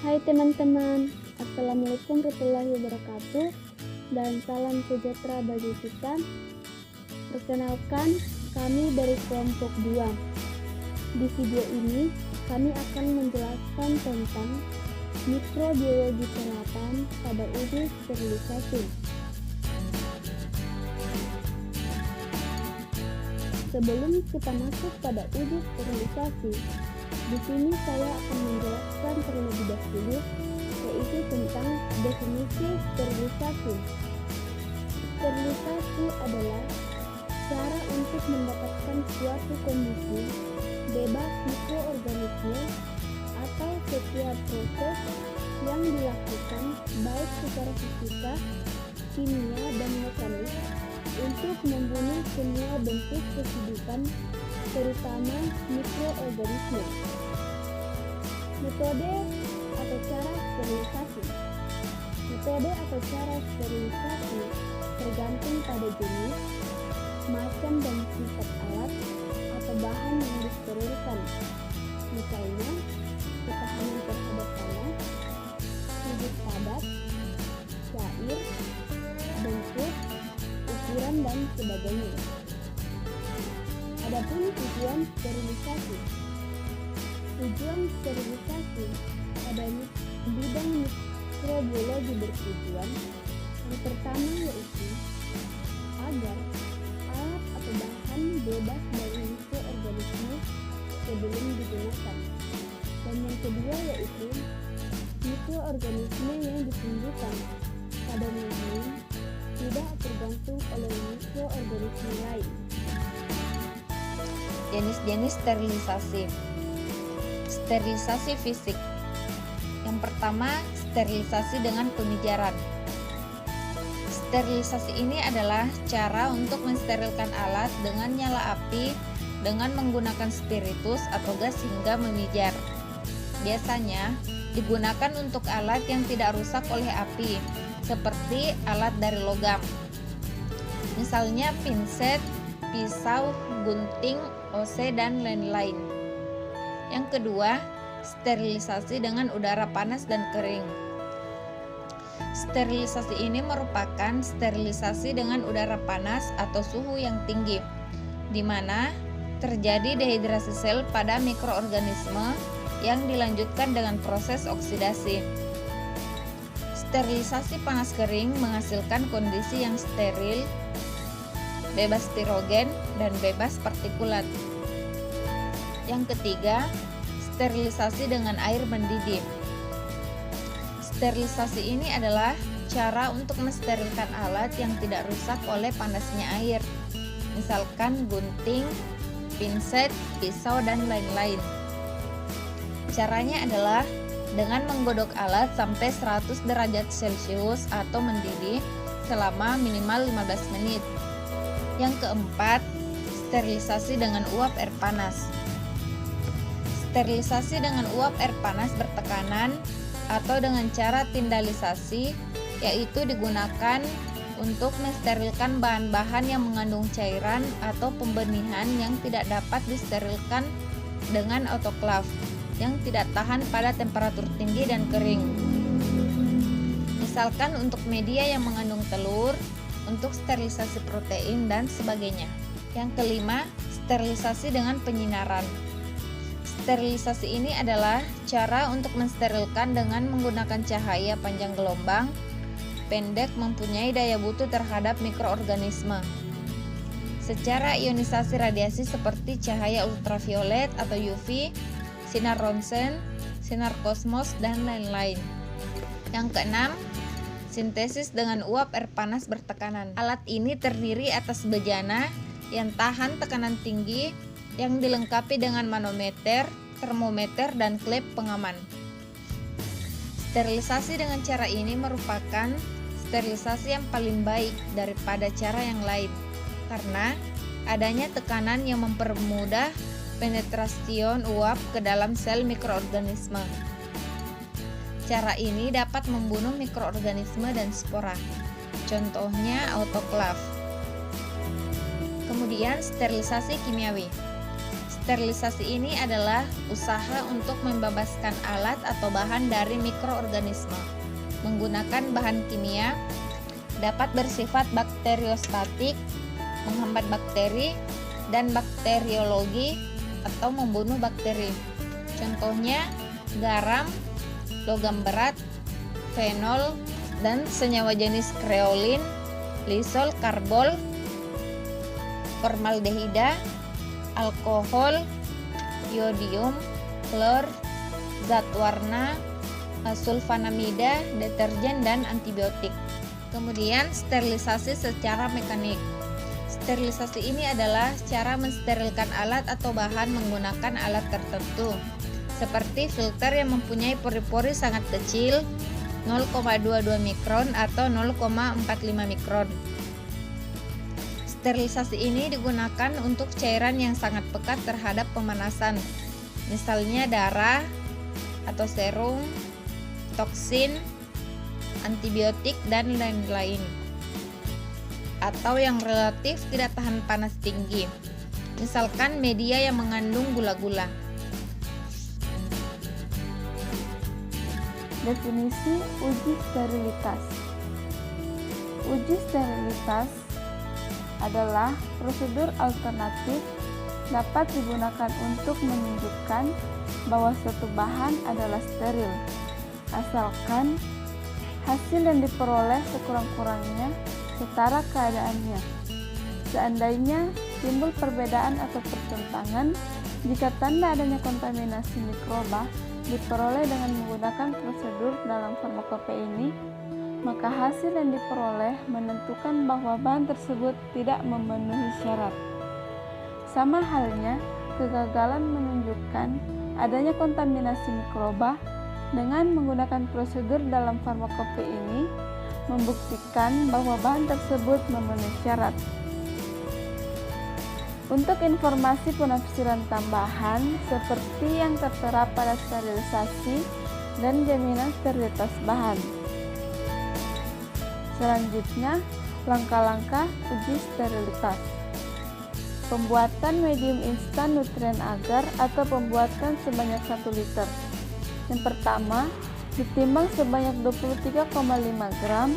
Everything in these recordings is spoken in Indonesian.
Hai teman-teman, Assalamualaikum warahmatullahi wabarakatuh dan salam sejahtera bagi kita. Perkenalkan, kami dari kelompok 2. Di video ini, kami akan menjelaskan tentang mikrobiologi peralatan pada uji sterilisasi. Sebelum kita masuk pada uji sterilisasi, di sini saya akan menjelaskan terlebih dahulu, yaitu tentang definisi sterilisasi. Sterilisasi adalah cara untuk mendapatkan suatu kondisi bebas mikroorganisme atau setiap proses yang dilakukan baik secara fisika, kimia, dan mekanis untuk membunuh semua bentuk kehidupan, terutama mikroorganisme. Metode atau cara sterilisasi. Metode atau cara sterilisasi tergantung pada jenis, macam dan sifat alat atau bahan yang disterilkan. Misalnya, ketahanan terhadap panas, sudut padat, cair, bentuk, ukuran, dan sebagainya. Adapun tujuan sterilisasi. Tujuan sterilisasi pada bidang mikrobiologi bertujuan yang pertama yaitu agar alat atau bahan bebas dari mikroorganisme sebelum digunakan, dan yang kedua yaitu mikroorganisme yang ditumbuhkan pada medium tidak tergantung oleh mikroorganisme lain. Jenis-jenis sterilisasi. Sterilisasi fisik. Yang pertama, sterilisasi dengan pemijaran. Sterilisasi ini adalah cara untuk mensterilkan alat dengan nyala api dengan menggunakan spiritus atau gas hingga memijar. Biasanya digunakan untuk alat yang tidak rusak oleh api, seperti alat dari logam. Misalnya pinset, pisau, gunting, OC, dan lain-lain. Yang kedua, sterilisasi dengan udara panas dan kering. Sterilisasi ini merupakan sterilisasi dengan udara panas atau suhu yang tinggi, di mana terjadi dehidrasi sel pada mikroorganisme yang dilanjutkan dengan proses oksidasi. Sterilisasi panas kering menghasilkan kondisi yang steril, bebas stirogen, dan bebas partikulat. Yang ketiga, sterilisasi dengan air mendidih. Sterilisasi ini adalah cara untuk mensterilkan alat yang tidak rusak oleh panasnya air, misalkan gunting, pinset, pisau, dan lain-lain. Caranya adalah dengan menggodok alat sampai 100 derajat Celcius atau mendidih selama minimal 15 menit. Yang keempat, sterilisasi dengan uap air panas. Sterilisasi dengan uap air panas bertekanan atau dengan cara tindalisasi, yaitu digunakan untuk mensterilkan bahan-bahan yang mengandung cairan atau pembenihan yang tidak dapat disterilkan dengan autoklav yang tidak tahan pada temperatur tinggi dan kering. Misalkan untuk media yang mengandung telur, untuk sterilisasi protein, dan sebagainya. Yang kelima, sterilisasi dengan penyinaran. Sterilisasi ini adalah cara untuk mensterilkan dengan menggunakan cahaya panjang gelombang pendek mempunyai daya butuh terhadap mikroorganisme secara ionisasi radiasi seperti cahaya ultraviolet atau UV, sinar ronsen, sinar kosmos, dan lain-lain. Yang keenam, sintesis dengan uap air panas bertekanan. Alat ini terdiri atas bejana yang tahan tekanan tinggi yang dilengkapi dengan manometer, termometer, dan klep pengaman. Sterilisasi dengan cara ini merupakan sterilisasi yang paling baik daripada cara yang lain karena adanya tekanan yang mempermudah penetrasi uap ke dalam sel mikroorganisme. Cara ini dapat membunuh mikroorganisme dan spora. Contohnya autoklav. Kemudian sterilisasi kimiawi. Sterilisasi ini adalah usaha untuk membebaskan alat atau bahan dari mikroorganisme menggunakan bahan kimia, dapat bersifat bakteriostatik, menghambat bakteri, dan bakteriologi atau membunuh bakteri. Contohnya garam, logam berat, fenol, dan senyawa jenis kreolin, lisol, karbol, formaldehida, alkohol, iodium, klor, zat warna, sulfanamida, deterjen, dan antibiotik. Kemudian sterilisasi secara mekanik. Sterilisasi ini adalah cara mensterilkan alat atau bahan menggunakan alat tertentu, seperti filter yang mempunyai pori-pori sangat kecil, 0,22 mikron atau 0,45 mikron. Sterilisasi ini digunakan untuk cairan yang sangat pekat terhadap pemanasan, misalnya darah atau serum, toksin, antibiotik, dan lain-lain, atau yang relatif tidak tahan panas tinggi, misalkan media yang mengandung gula-gula. Definisi uji sterilitas. Uji sterilitas adalah prosedur alternatif dapat digunakan untuk menunjukkan bahwa suatu bahan adalah steril, asalkan hasil yang diperoleh sekurang-kurangnya setara keadaannya. Seandainya timbul perbedaan atau pertentangan, jika tanda adanya kontaminasi mikroba diperoleh dengan menggunakan prosedur dalam farmakope ini, maka hasil yang diperoleh menentukan bahwa bahan tersebut tidak memenuhi syarat. Sama halnya, kegagalan menunjukkan adanya kontaminasi mikroba dengan menggunakan prosedur dalam farmakope ini membuktikan bahwa bahan tersebut memenuhi syarat. Untuk informasi penafsiran tambahan seperti yang tertera pada sterilisasi dan jaminan sterilitas bahan. Selanjutnya, langkah-langkah uji sterilitas. Pembuatan medium instan nutrien agar atau pembuatan sebanyak 1 liter. Yang pertama, ditimbang sebanyak 23,5 gram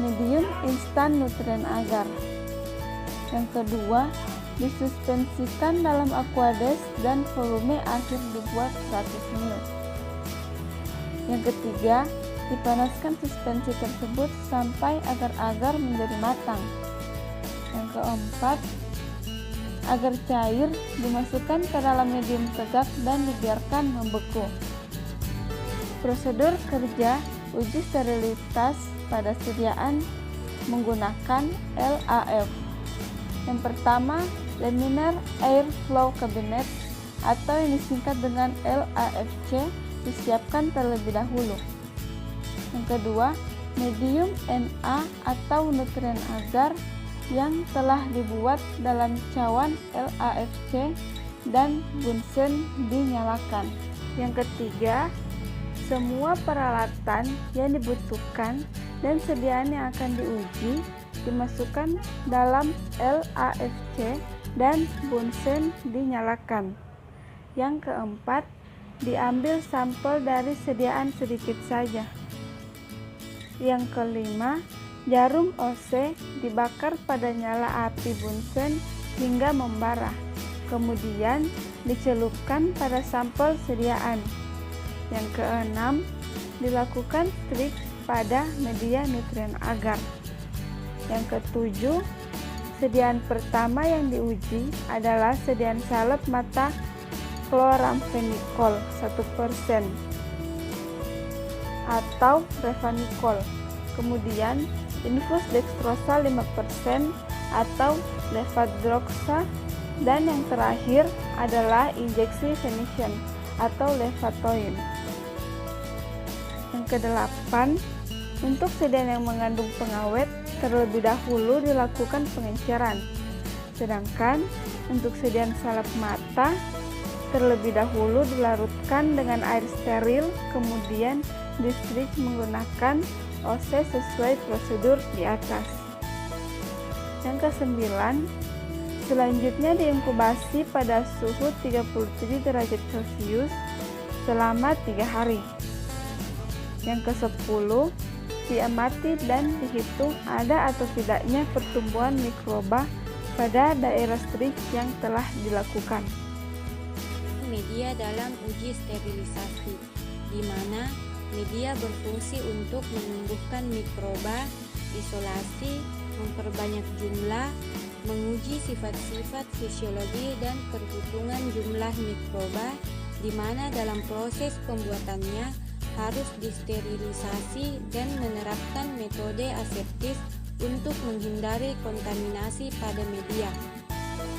medium instan nutrien agar. Yang kedua, disuspensikan dalam aqueous dan volume akhir dibuat 100 ml. Yang ketiga, dipanaskan suspensi tersebut sampai agar-agar menjadi matang. Yang keempat, agar cair dimasukkan ke dalam medium tegak dan dibiarkan membeku. Prosedur kerja uji sterilitas pada sediaan menggunakan LAF. Yang pertama, Laminar Air Flow Cabinet atau yang disingkat dengan LAFC disiapkan terlebih dahulu. Yang kedua, medium NA atau nutrien agar yang telah dibuat dalam cawan LAFC dan bunsen dinyalakan. Yang ketiga, semua peralatan yang dibutuhkan dan sediaan yang akan diuji dimasukkan dalam LAFC dan bunsen dinyalakan. Yang keempat, diambil sampel dari sediaan sedikit saja. Yang kelima, jarum OC dibakar pada nyala api bunsen hingga membara, kemudian dicelupkan pada sampel sediaan. Yang keenam, dilakukan strik pada media nutrien agar. Yang ketujuh, sediaan pertama yang diuji adalah sediaan salep mata chloramphenicol 1% atau revanicol, kemudian infus dextrosa 5% atau levadroxa, dan yang terakhir adalah injeksi Venetian atau levatoin. Yang kedelapan, untuk sediaan yang mengandung pengawet terlebih dahulu dilakukan pengenceran, sedangkan untuk sediaan salep mata terlebih dahulu dilarutkan dengan air steril, kemudian distrik menggunakan OC sesuai prosedur di atas. Yang kesembilan, Selanjutnya diinkubasi pada suhu 37 derajat Celcius selama 3 hari. Yang ke-10, diamati dan dihitung ada atau tidaknya pertumbuhan mikroba pada daerah strik yang telah dilakukan. Media dalam uji sterilisasi, di mana media berfungsi untuk menumbuhkan mikroba, isolasi, memperbanyak jumlah, menguji sifat-sifat fisiologi dan perhitungan jumlah mikroba, di mana dalam proses pembuatannya harus disterilisasi dan menerapkan metode aseptis untuk menghindari kontaminasi pada media.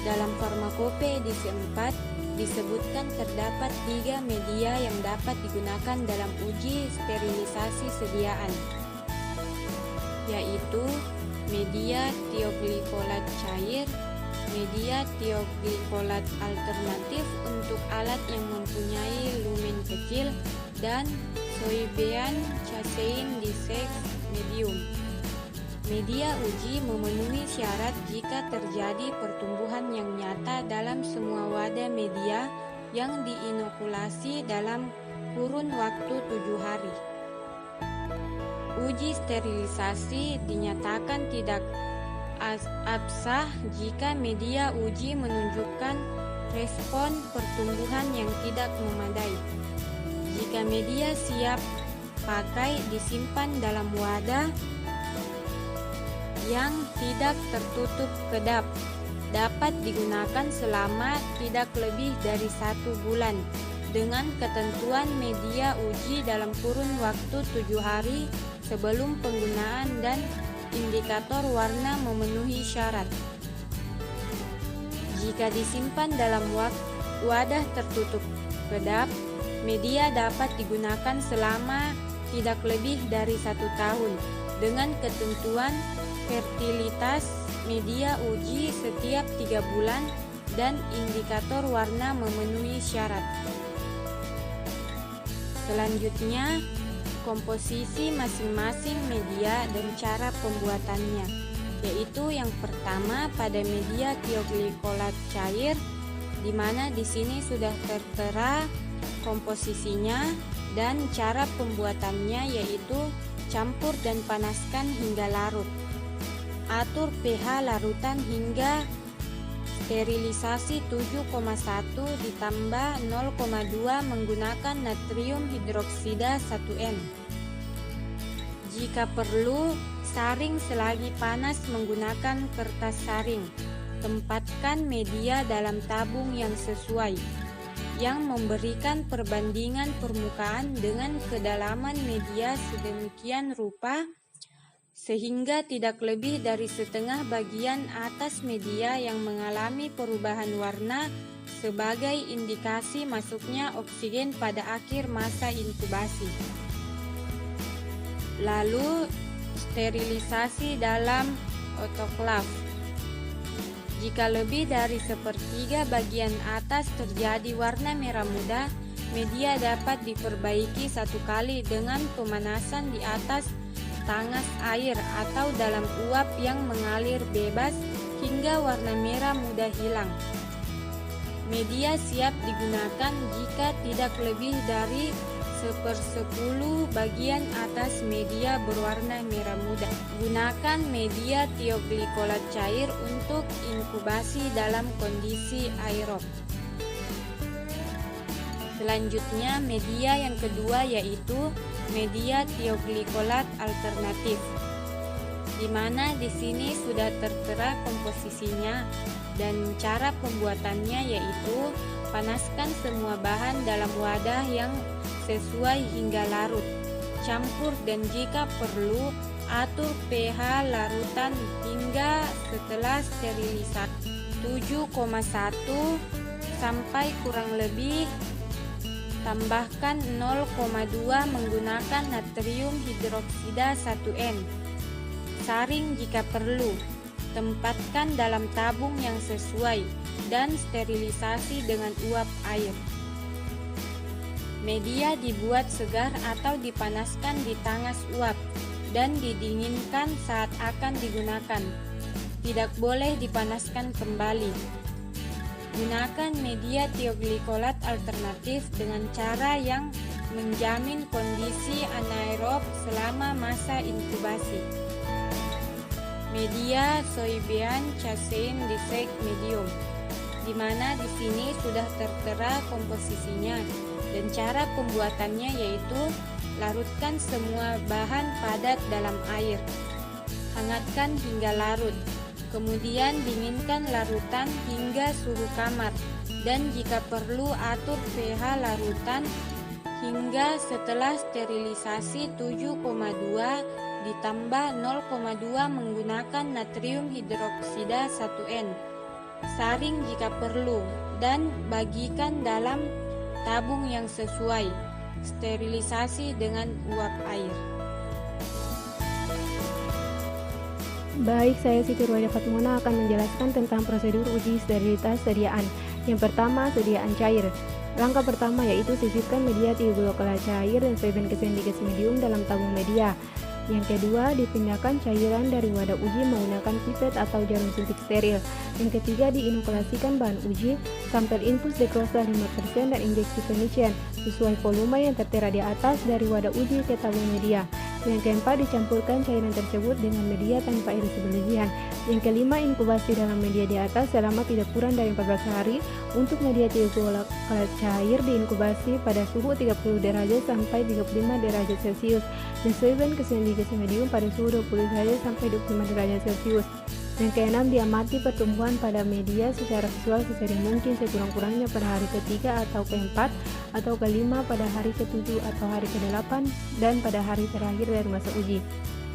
Dalam farmakope edisi 4 disebutkan terdapat 3 media yang dapat digunakan dalam uji sterilisasi sediaan, yaitu media tioglikolat cair, media tioglikolat alternatif untuk alat yang mempunyai lumen kecil, dan soybean casein diseks medium. Media uji memenuhi syarat jika terjadi pertumbuhan yang nyata dalam semua wadah media yang diinokulasi dalam kurun waktu 7 hari. Uji sterilisasi dinyatakan tidak absah jika media uji menunjukkan respon pertumbuhan yang tidak memadai. Jika media siap pakai disimpan dalam wadah yang tidak tertutup kedap, dapat digunakan selama tidak lebih dari 1 bulan dengan ketentuan media uji dalam kurun waktu 7 hari sebelum penggunaan dan indikator warna memenuhi syarat. Jika disimpan dalam wadah tertutup kedap, media dapat digunakan selama tidak lebih dari 1 tahun dengan ketentuan fertilitas media uji setiap 3 bulan dan indikator warna memenuhi syarat. Selanjutnya, komposisi masing-masing media dan cara pembuatannya, yaitu yang pertama pada media tioglikolat cair, di mana di sini sudah tertera komposisinya dan cara pembuatannya, yaitu campur dan panaskan hingga larut. Atur pH larutan hingga sterilisasi 7,1 ditambah 0,2 menggunakan natrium hidroksida 1N. Jika perlu, saring selagi panas menggunakan kertas saring. Tempatkan media dalam tabung yang sesuai, yang memberikan perbandingan permukaan dengan kedalaman media sedemikian rupa sehingga tidak lebih dari setengah bagian atas media yang mengalami perubahan warna sebagai indikasi masuknya oksigen pada akhir masa inkubasi. Lalu, sterilisasi dalam autoklav. Jika lebih dari 1/3 bagian atas terjadi warna merah muda, media dapat diperbaiki 1 kali dengan pemanasan di atas tangas air atau dalam uap yang mengalir bebas hingga warna merah muda hilang. Media siap digunakan jika tidak lebih dari 1/10 bagian atas media berwarna merah muda. Gunakan media tioglikolat cair untuk inkubasi dalam kondisi aerob. Selanjutnya, media yang kedua yaitu media tioglikolat alternatif, di mana di sini sudah tertera komposisinya dan cara pembuatannya, yaitu panaskan semua bahan dalam wadah yang sesuai hingga larut, campur dan jika perlu atur pH larutan hingga setelah sterilisasi 7,1 sampai kurang lebih. Tambahkan 0,2 menggunakan natrium hidroksida 1N. Saring jika perlu. Tempatkan dalam tabung yang sesuai dan sterilisasi dengan uap air. Media dibuat segar atau dipanaskan di tangas uap dan didinginkan saat akan digunakan. tidak boleh dipanaskan kembali. Gunakan media tioglikolat alternatif dengan cara yang menjamin kondisi anaerob selama masa inkubasi. Media soybean casein disek medium, di mana di sini sudah tertera komposisinya dan cara pembuatannya, yaitu larutkan semua bahan padat dalam air. Hangatkan hingga larut. Kemudian dinginkan larutan hingga suhu kamar, dan jika perlu atur pH larutan hingga setelah sterilisasi 7,2 ditambah 0,2 menggunakan natrium hidroksida 1N. Saring jika perlu dan bagikan dalam tabung yang sesuai. Sterilisasi dengan uap air. Baik, saya Siti Ruwaida Fatmona akan menjelaskan tentang prosedur uji sterilitas sediaan. Yang pertama, sediaan cair. Langkah pertama yaitu sisipkan media tioglikolat cair dan soybean kesendiges medium dalam tabung media. Yang kedua, dipindahkan cairan dari wadah uji menggunakan pipet atau jarum suntik steril. Yang ketiga, diinokulasikan bahan uji, sampel infus dekrosa 5% dan injeksi penyucian sesuai volume yang tertera di atas dari wadah uji ke tabung media. Yang keempat, dicampurkan cairan tersebut dengan media tanpa iris berlebihan. Yang kelima, inkubasi dalam media di atas selama tidak kurang dari 14 hari. Untuk media tioglikolat cair diinkubasi pada suhu 30 derajat sampai 35 derajat Celcius dan soybean kesendiges medium pada suhu 20 derajat sampai 25 derajat Celcius. Yang keenam, diamati pertumbuhan pada media secara visual sesering mungkin sekurang-kurangnya pada hari ketiga atau keempat atau kelima, pada hari ketujuh atau hari ke-8 dan pada hari terakhir dari masa uji.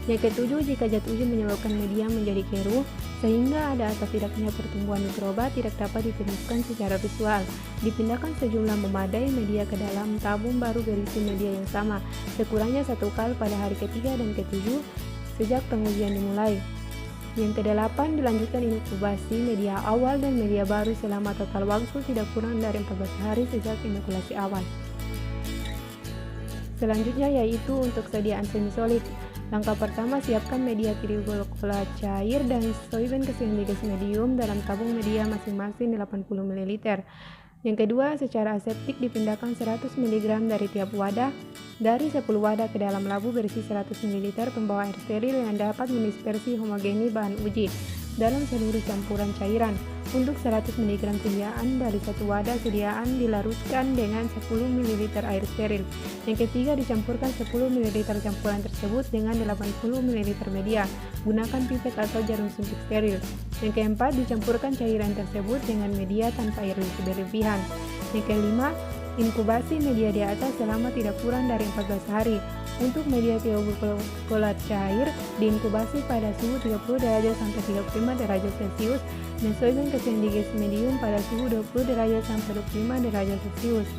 Yang ketujuh, jika zat uji menyebabkan media menjadi keruh sehingga ada atau tidaknya pertumbuhan mikroba tidak dapat ditentukan secara visual, dipindahkan sejumlah memadai media ke dalam tabung baru berisi media yang sama sekurangnya 1 kali pada hari ketiga dan ketujuh sejak pengujian dimulai. Yang ke-8, dilanjutkan inkubasi media awal dan media baru selama total waktu tidak kurang dari 14 hari sejak inokulasi awal. Selanjutnya yaitu untuk sediaan semisolid. Langkah pertama, siapkan media tioglikolat cair dan soybean kesendiges medium dalam tabung media masing-masing 80 ml. Yang kedua, secara aseptik dipindahkan 100 mg dari tiap wadah dari 10 wadah ke dalam labu berisi 100 ml pembawa air steril yang dapat mendispersi homogeni bahan uji dalam seluruh campuran cairan. Untuk 100 mg sediaan dari satu wadah sediaan dilarutkan dengan 10 ml air steril. Yang ketiga, dicampurkan 10 ml campuran tersebut dengan 80 ml media. Gunakan pipet atau jarum suntik steril. Yang keempat, dicampurkan cairan tersebut dengan media tanpa air berlebihan. Yang kelima, inkubasi media di atas selama tidak kurang dari 14 hari. Untuk media tioglikolat cair diinkubasi pada suhu 30 derajat sampai 35 derajat Celcius dan soybean kesendiges medium pada suhu 20 derajat sampai 25 derajat Celcius.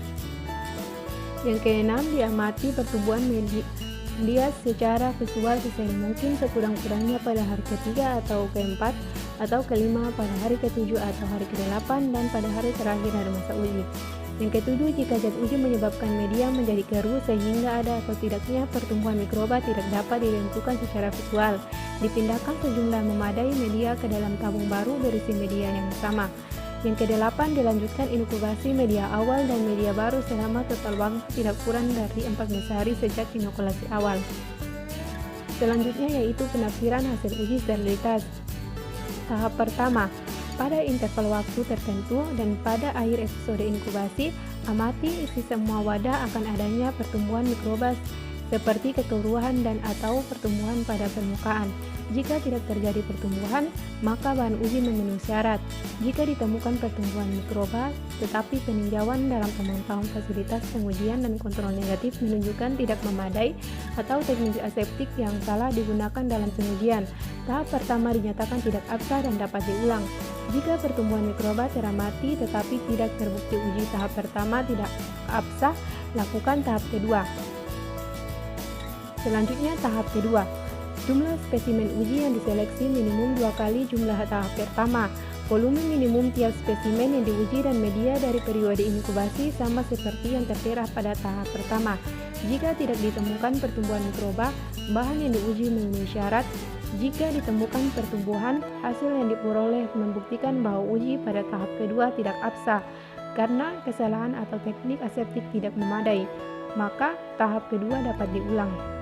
Yang keenam, diamati pertumbuhan media secara visual sesering mungkin sekurang-kurangnya pada hari ketiga atau keempat atau kelima, pada hari ketujuh atau hari ke-8 dan pada hari terakhir dari masa uji. Yang ketujuh, jika zat uji menyebabkan media menjadi keruh sehingga ada atau tidaknya pertumbuhan mikroba tidak dapat ditentukan secara visual, dipindahkan sejumlah memadai media ke dalam tabung baru berisi media yang sama. Yang ke-8, dilanjutkan inkubasi media awal dan media baru selama total waktu tidak kurang dari 14 hari sejak inokulasi awal. Selanjutnya yaitu penafsiran hasil uji sterilitas. Tahap pertama, pada interval waktu tertentu dan pada akhir episode inkubasi, amati isi semua wadah akan adanya pertumbuhan mikroba seperti kekeruhan dan atau pertumbuhan pada permukaan. Jika tidak terjadi pertumbuhan, maka bahan uji memenuhi syarat. Jika ditemukan pertumbuhan mikroba, tetapi peninjauan dalam pemantauan fasilitas pengujian dan kontrol negatif menunjukkan tidak memadai atau teknik aseptik yang salah digunakan dalam pengujian, tahap pertama dinyatakan tidak absah dan dapat diulang. Jika pertumbuhan mikroba teramati tetapi tidak terbukti uji tahap pertama tidak absah, lakukan tahap kedua. Selanjutnya tahap kedua. Jumlah spesimen uji yang diseleksi minimum 2 kali jumlah tahap pertama. Volume minimum tiap spesimen yang diuji dan media dari periode inkubasi sama seperti yang tertera pada tahap pertama. Jika tidak ditemukan pertumbuhan mikroba, bahan yang diuji memenuhi syarat, Jika ditemukan pertumbuhan, hasil yang diperoleh membuktikan bahwa uji pada tahap kedua tidak absah karena kesalahan atau teknik aseptik tidak memadai, maka tahap kedua dapat diulang.